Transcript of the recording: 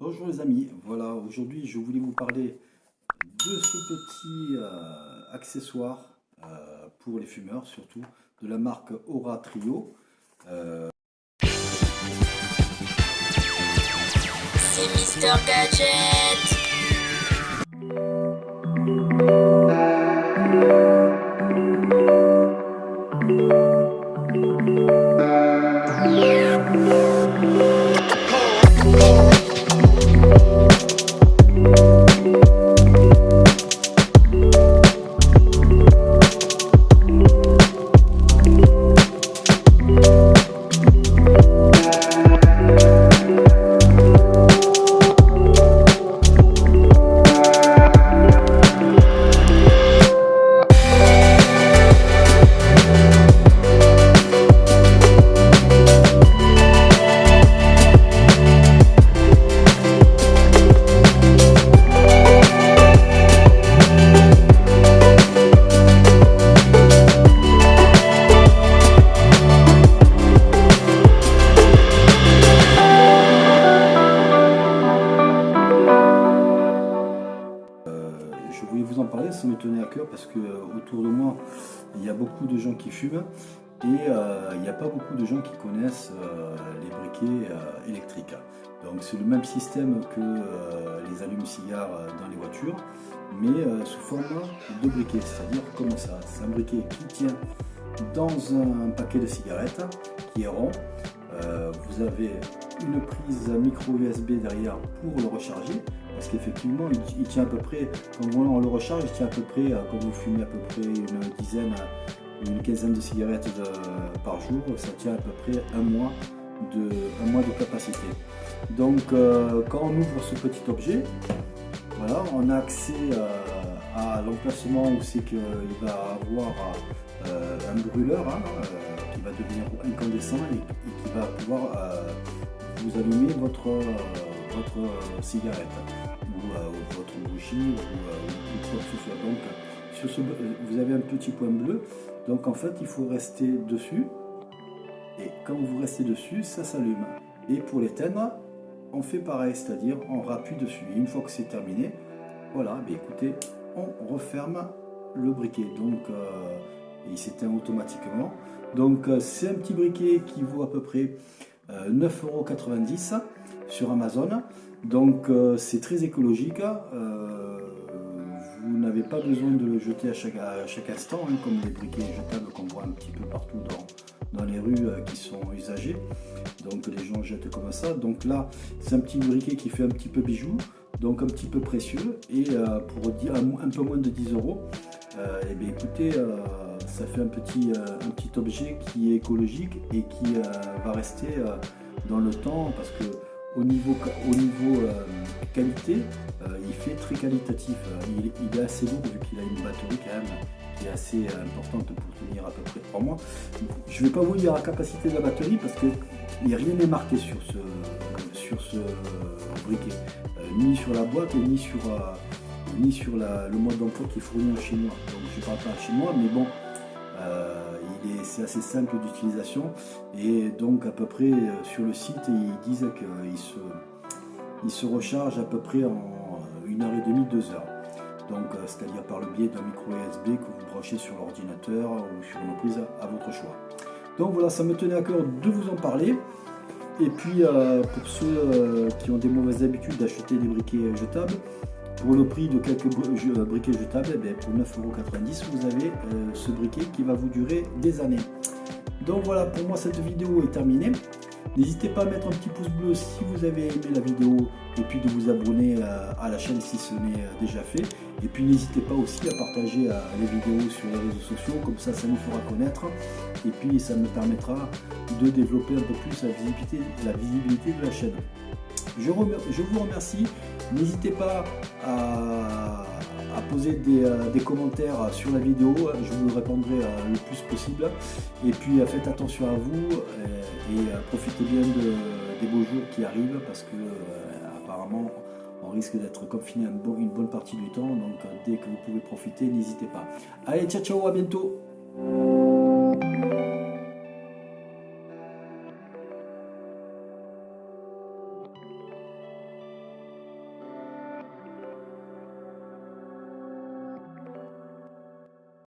Bonjour les amis, voilà, aujourd'hui je voulais vous parler de ce petit accessoire pour les fumeurs, surtout de la marque Aura Trio. C'est Mister Gadget. Je voulais vous en parler, ça me tenait à cœur parce que autour de moi il y a beaucoup de gens qui fument et il n'y a pas beaucoup de gens qui connaissent les briquets électriques. Donc c'est le même système que les allumes-cigares dans les voitures, mais sous forme de briquet, c'est-à-dire comme ça. C'est un briquet qui tient dans un paquet de cigarettes qui est rond. Vous avez une prise micro USB derrière pour le recharger, parce qu'effectivement il tient à peu près, quand on le recharge, il tient à peu près, quand vous fumez à peu près une dizaine ou une quinzaine de cigarettes par jour, ça tient à peu près un mois de capacité. Donc quand on ouvre ce petit objet, voilà, on a accès à l'emplacement où c'est qu'il va avoir un brûleur qui va devenir incandescent et qui va pouvoir vous allumer votre cigarette ou votre bougie ou quoi que ce soit. Donc vous avez un petit point bleu, donc en fait il faut rester dessus et quand vous restez dessus ça s'allume. Et pour l'éteindre on fait pareil, c'est-à-dire on rappuie dessus. Et une fois que c'est terminé, voilà, ben écoutez, on referme le briquet. Donc il s'éteint automatiquement. Donc c'est un petit briquet qui vaut à peu près 9,90 € sur Amazon. Donc c'est très écologique. Vous n'avez pas besoin de le jeter à chaque instant, hein, comme les briquets jetables qu'on voit un petit peu partout dans les rues qui sont usagés. Donc les gens jettent comme ça. Donc là, c'est un petit briquet qui fait un petit peu bijou, donc un petit peu précieux. Et pour dire un peu moins de 10 €, et bien écoutez, ça fait un petit objet qui est écologique et qui va rester dans le temps, parce que au niveau qualité, il fait très qualitatif. Il est assez lourd vu qu'il a une batterie quand même qui est assez importante pour tenir à peu près 3 mois. Je ne vais pas vous dire la capacité de la batterie parce que rien n'est marqué sur ce briquet, ni sur la boîte et ni sur le mode d'emploi qui est fourni chez moi. Donc je ne parle pas chez moi, mais bon, c'est assez simple d'utilisation et donc à peu près sur le site ils disent qu'il se recharge à peu près en 1h30, 2 heures. Donc c'est-à-dire par le biais d'un micro USB que vous branchez sur l'ordinateur ou sur une prise à votre choix. Donc voilà, ça me tenait à cœur de vous en parler. Et puis pour ceux qui ont des mauvaises habitudes d'acheter des briquets jetables, pour le prix de quelques briquets jetables, eh bien, pour 9,90 € vous avez ce briquet qui va vous durer des années. Donc voilà, pour moi cette vidéo est terminée. N'hésitez pas à mettre un petit pouce bleu si vous avez aimé la vidéo et puis de vous abonner à la chaîne si ce n'est déjà fait. Et puis n'hésitez pas aussi à partager les vidéos sur les réseaux sociaux, comme ça nous fera connaître et puis ça me permettra de développer un peu plus la visibilité de la chaîne. Je vous remercie. N'hésitez pas à poser des commentaires sur la vidéo, je vous répondrai le plus possible. Et puis faites attention à vous et profitez bien des beaux jours qui arrivent parce que apparemment on risque d'être confiné une bonne partie du temps. Donc dès que vous pouvez profiter, n'hésitez pas. Allez, ciao ciao, à bientôt.